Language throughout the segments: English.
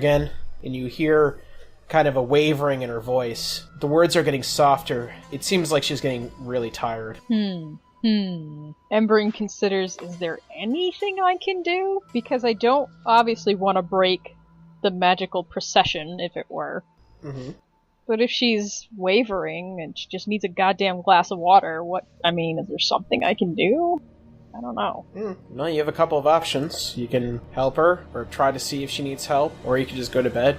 again, and you hear kind of a wavering in her voice. The words are getting softer. It seems like she's getting really tired. Emberin considers, is there anything I can do? Because I don't obviously want to break the magical procession, if it were. Mm-hmm. But if she's wavering and she just needs a goddamn glass of water, is there something I can do? I don't know. No, you have a couple of options. You can help her, or try to see if she needs help, or you can just go to bed,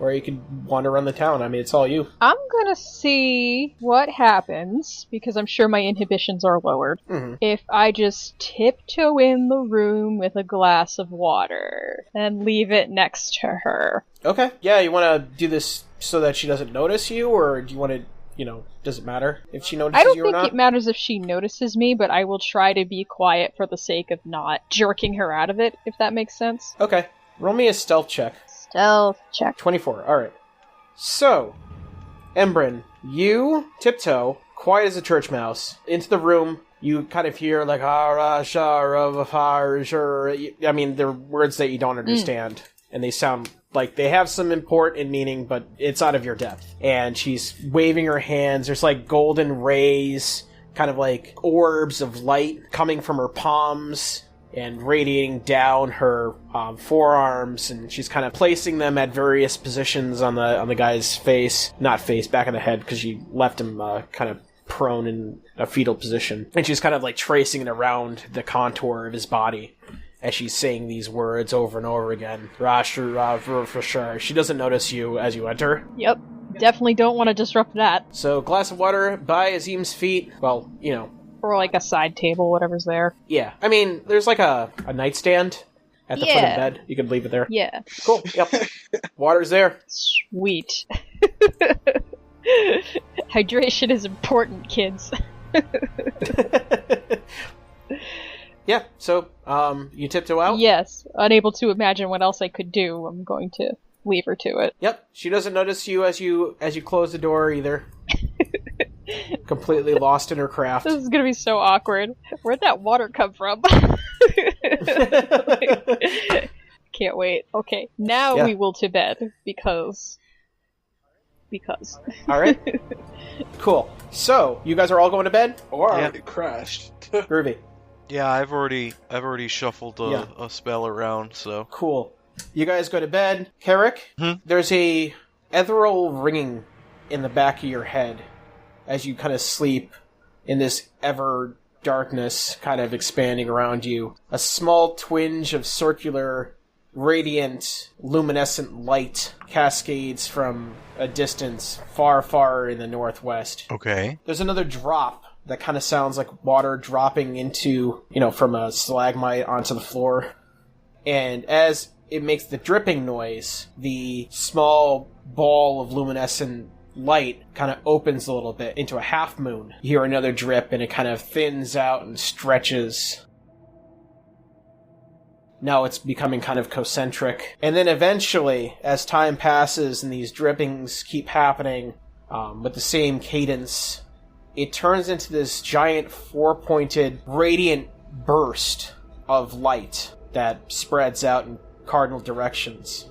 or you can wander around the town. I mean, it's all you. I'm gonna see what happens, because I'm sure my inhibitions are lowered, if I just tiptoe in the room with a glass of water and leave it next to her. Okay. Yeah, you want to do this so that she doesn't notice you, or do you want to, does it matter if she notices you or not? I don't think it matters if she notices me, but I will try to be quiet for the sake of not jerking her out of it, if that makes sense. Okay. Roll me a stealth check. Stealth check. 24. Alright. So, Emberin, you tiptoe, quiet as a church mouse, into the room. You kind of hear, like, they're words that you don't understand. And they sound like they have some import and meaning, but it's out of your depth. And she's waving her hands. There's, like, golden rays, kind of like orbs of light coming from her palms and radiating down her forearms, and she's kind of placing them at various positions on the guy's face. Not face, back of the head, because she left him kind of prone in a fetal position. And she's kind of like tracing it around the contour of his body as she's saying these words over and over again. For sure. She doesn't notice you as you enter. Yep. Definitely don't want to disrupt that. So, glass of water by Azim's feet. Well, or like a side table, whatever's there. Yeah. I mean, there's like a nightstand at the foot of the bed. You could leave it there. Yeah. Cool. Yep. Water's there. Sweet. Hydration is important, kids. Yeah, so, you tiptoe out? Yes. Unable to imagine what else I could do, I'm going to leave her to it. Yep. She doesn't notice you as you close the door either. Completely lost in her craft. This is gonna be so awkward. Where'd that water come from? Can't wait. Okay, now we will to bed, because... Alright. Cool. So, you guys are all going to bed? Or I already crashed. Groovy. Yeah, I've already shuffled a spell around, so... Cool. You guys go to bed. Carric, there's a ethereal ringing in the back of your head as you kind of sleep in this ever darkness kind of expanding around you. A small twinge of circular, radiant, luminescent light cascades from a distance far, far in the northwest. Okay. There's another drop that kind of sounds like water dropping into, from a stalagmite onto the floor. And as it makes the dripping noise, the small ball of luminescent light kind of opens a little bit into a half moon. You hear another drip, and it kind of thins out and stretches. Now it's becoming kind of concentric. And then eventually, as time passes and these drippings keep happening with the same cadence, it turns into this giant four-pointed radiant burst of light that spreads out in cardinal directions.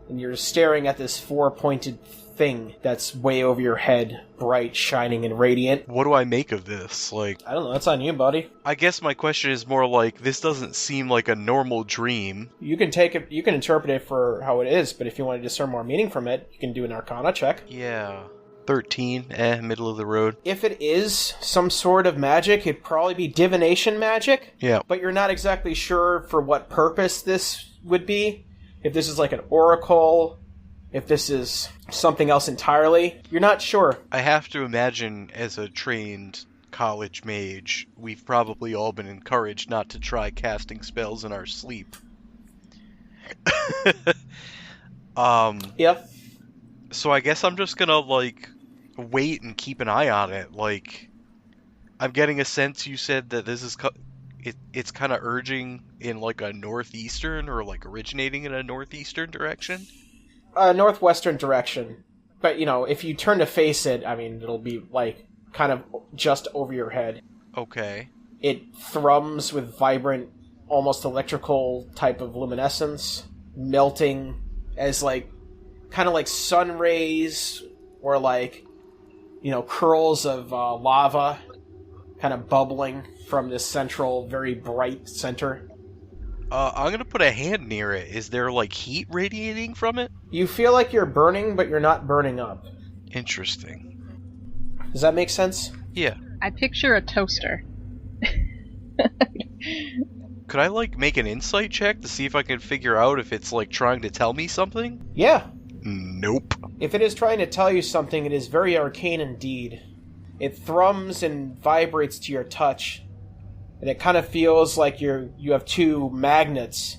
And you're staring at this four-pointed thing that's way over your head, bright, shining, and radiant. What do I make of this? I don't know, that's on you, buddy. I guess my question is more like, this doesn't seem like a normal dream. You can take it, you can interpret it for how it is, but if you want to discern more meaning from it, you can do an Arcana check. Yeah. 13, middle of the road. If it is some sort of magic, it'd probably be divination magic. Yeah. But you're not exactly sure for what purpose this would be. If this is like an oracle, if this is something else entirely, you're not sure. I have to imagine, as a trained college mage, we've probably all been encouraged not to try casting spells in our sleep. Yeah. So I guess I'm just gonna, wait and keep an eye on it. I'm getting a sense you said that this is... It's kind of urging in, a northeastern, or, originating in a northeastern direction? Northwestern direction. But, if you turn to face it, it'll be, kind of just over your head. Okay. It thrums with vibrant, almost electrical type of luminescence, melting as like kind of like sun rays or like, you know, curls of lava kind of bubbling from this central, very bright center. I'm gonna put a hand near it. Is there, like, heat radiating from it? You feel like you're burning, but you're not burning up. Interesting. Does that make sense? Yeah. I picture a toaster. Could I, like, make an insight check to see if I can figure out if it's, like, trying to tell me something? Yeah. Nope. If it is trying to tell you something, it is very arcane indeed. It thrums and vibrates to your touch, and it kind of feels like you have two magnets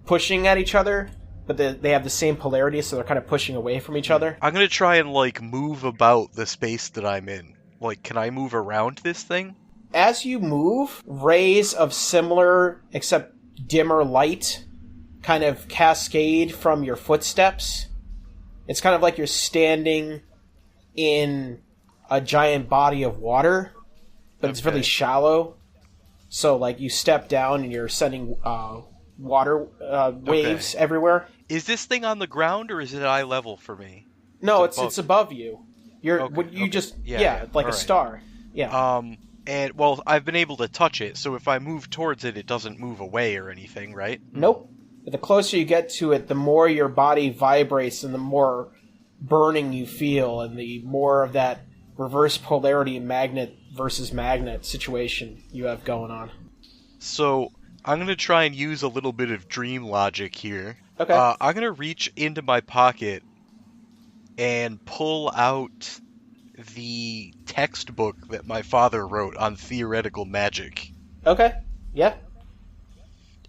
pushing at each other, but they have the same polarity, so they're kind of pushing away from each other. I'm gonna try and, like, move about the space that I'm in. Like, can I move around this thing? As you move, rays of similar, except dimmer light, kind of cascade from your footsteps. It's kind of like you're standing in a giant body of water, but it's really shallow. So, like, you step down and you're sending water waves everywhere. Is this thing on the ground, or is it eye level for me? No, it's above you. You're like a star. Yeah. And, well, I've been able to touch it, so if I move towards it, it doesn't move away or anything, right? Nope. But the closer you get to it, the more your body vibrates and the more burning you feel, and the more of that reverse polarity magnet versus magnet situation you have going on. So, I'm going to try and use a little bit of dream logic here. Okay. I'm going to reach into my pocket and pull out the textbook that my father wrote on theoretical magic. Okay. Yeah.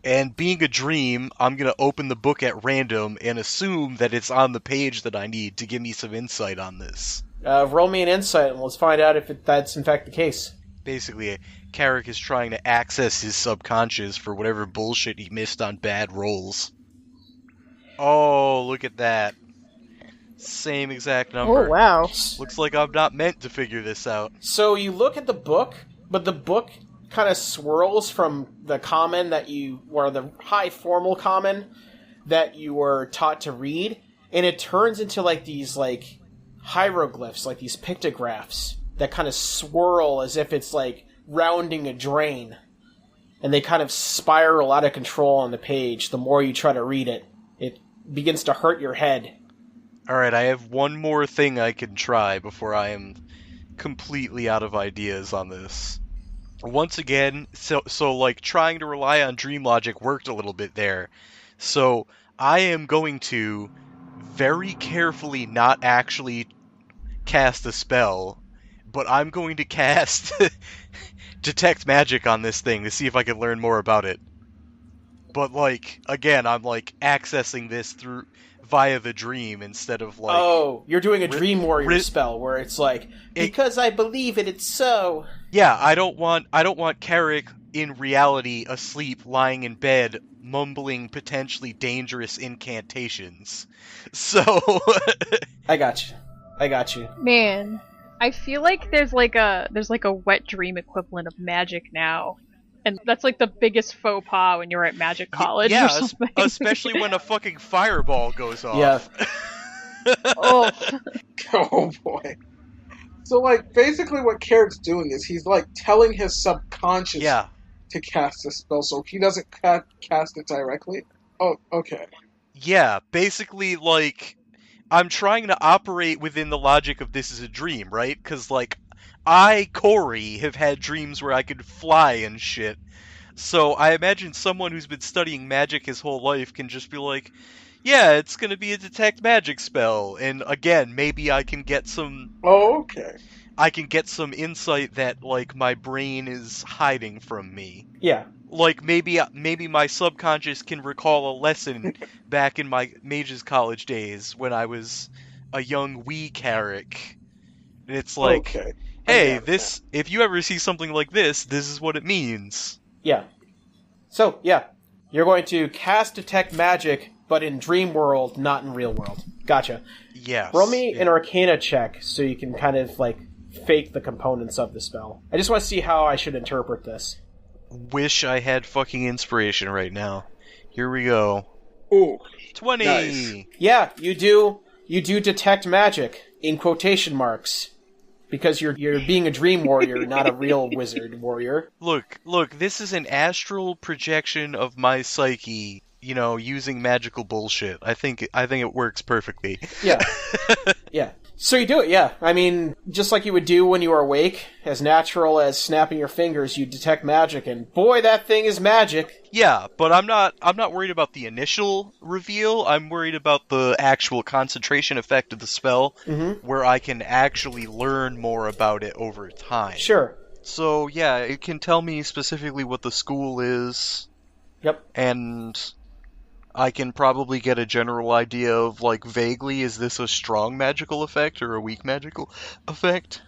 And being a dream, I'm going to open the book at random and assume that it's on the page that I need to give me some insight on this. Roll me an insight and let's find out if that's in fact the case. Basically, Carric is trying to access his subconscious for whatever bullshit he missed on bad rolls. Oh, look at that. Same exact number. Oh, wow. Looks like I'm not meant to figure this out. So you look at the book, but the book kind of swirls from the common the high formal common that you were taught to read, and it turns into like these like hieroglyphs, like these pictographs that kind of swirl as if it's like rounding a drain, and they kind of spiral out of control on the page. The more you try to read it, it begins to hurt your head. Alright, I have one more thing I can try before I am completely out of ideas on this. Once again, so like trying to rely on dream logic worked a little bit there. So I am going to very carefully not actually cast a spell, but I'm going to cast detect magic on this thing to see if I can learn more about it. But like, again, I'm like accessing this via the dream instead of like... Oh, you're doing a Dream Warrior spell where it's like, because I believe it, it's so... Yeah, I don't want Carric in reality asleep, lying in bed, mumbling potentially dangerous incantations. So... I got you. Man, I feel like there's like a wet dream equivalent of magic now. And that's like the biggest faux pas when you're at magic college or something. Especially when a fucking fireball goes off. Yeah. Oh. Oh boy. So like basically what Carric's doing is he's like telling his subconscious to cast a spell, so he doesn't cast it directly. Oh, okay. Yeah, basically like I'm trying to operate within the logic of this is a dream, right? Because like I, Corey, have had dreams where I could fly and shit. So I imagine someone who's been studying magic his whole life can just be like, yeah, it's gonna be a detect magic spell. And again, maybe I can get some... Oh, okay. I can get some insight that, like, my brain is hiding from me. Yeah. Like, maybe my subconscious can recall a lesson back in my Mage's College days when I was a young wee Carric. And it's like... Okay. Hey, if you ever see something like this is what it means. Yeah. So, yeah. You're going to cast Detect Magic, but in Dream World, not in Real World. Gotcha. Yes. Roll me an Arcana check so you can kind of, like, fake the components of the spell. I just want to see how I should interpret this. Wish I had fucking inspiration right now. Here we go. Ooh. 20! Nice. Yeah, you do detect magic, in quotation marks. Because you're being a dream warrior, not a real wizard warrior. Look, this is an astral projection of my psyche, using magical bullshit. I think it works perfectly. Yeah. Yeah. So you do it, yeah. I mean, just like you would do when you are awake, as natural as snapping your fingers, you detect magic, and boy, that thing is magic. Yeah, but I'm not worried about the initial reveal. I'm worried about the actual concentration effect of the spell, where I can actually learn more about it over time. Sure. So, yeah, it can tell me specifically what the school is. Yep. And I can probably get a general idea of, vaguely, is this a strong magical effect or a weak magical effect?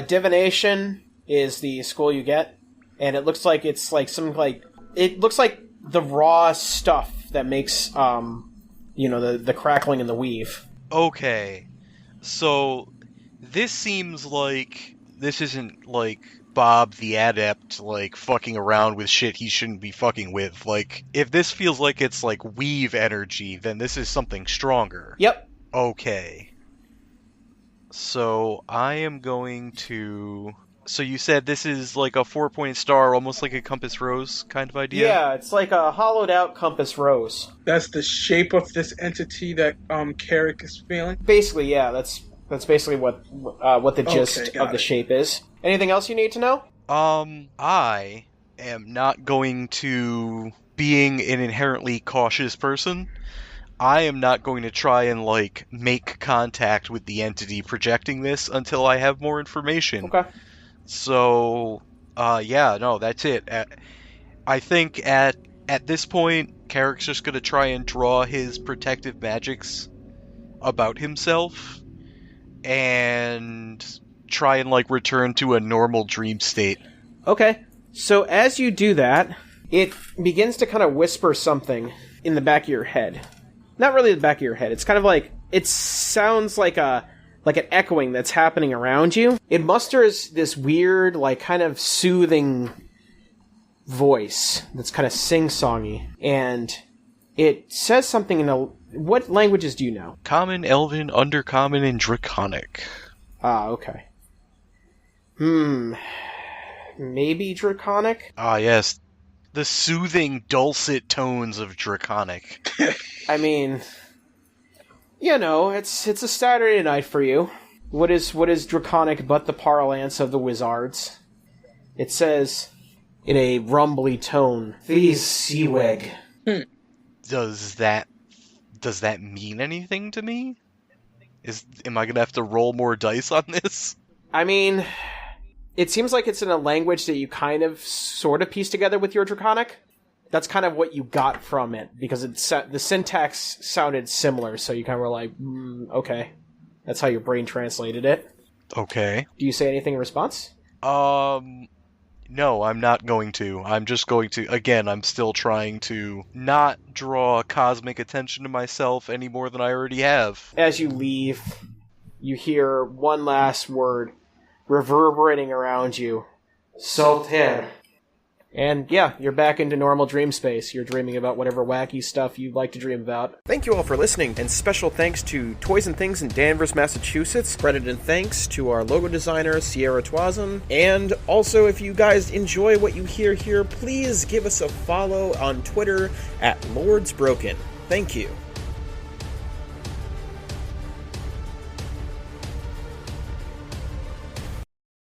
Divination is the school you get, and it looks like it's it looks like the raw stuff that makes, the crackling and the weave. Okay. So, this seems like this isn't, Bob the Adept, fucking around with shit he shouldn't be fucking with. If this feels like it's, weave energy, then this is something stronger. Yep. Okay. So, I am going to... So you said this is a 4-point star, almost like a compass rose kind of idea? Yeah, it's like a hollowed-out compass rose. That's the shape of this entity that Carric is feeling? Basically, yeah, that's basically what the gist of the shape is. Anything else you need to know? I am not going to, being an inherently cautious person, I am not going to try and, make contact with the entity projecting this until I have more information. Okay. So, that's it. I think at this point, Carric's just gonna try and draw his protective magics about himself, and try and, return to a normal dream state. Okay. So as you do that, it begins to kind of whisper something in the back of your head. Not really the back of your head. It's kind of it sounds like an echoing that's happening around you. It musters this weird, kind of soothing voice that's kind of sing-songy. And it says something in what languages do you know? Common, Elven, Undercommon, and Draconic. Ah, okay. Maybe Draconic? Ah, yes. The soothing, dulcet tones of Draconic. I mean, it's a Saturday night for you. What is Draconic but the parlance of the wizards? It says, in a rumbly tone, "These Seaweg." Does that mean anything to me? Am I gonna have to roll more dice on this? I mean, it seems like it's in a language that you kind of sort of piece together with your Draconic. That's kind of what you got from it, because the syntax sounded similar, so you kind of were like, okay. That's how your brain translated it. Okay. Do you say anything in response? No, I'm not going to. I'm just going to, again, I'm still trying to not draw cosmic attention to myself any more than I already have. As you leave, you hear one last word reverberating around you. Soltaire. And yeah, you're back into normal dream space. You're dreaming about whatever wacky stuff you'd like to dream about. Thank you all for listening, and special thanks to Toys and Things in Danvers, Massachusetts. Credit and thanks to our logo designer, Sierra Toison. And also, if you guys enjoy what you hear here, please give us a follow on Twitter at Lords Broken. Thank you.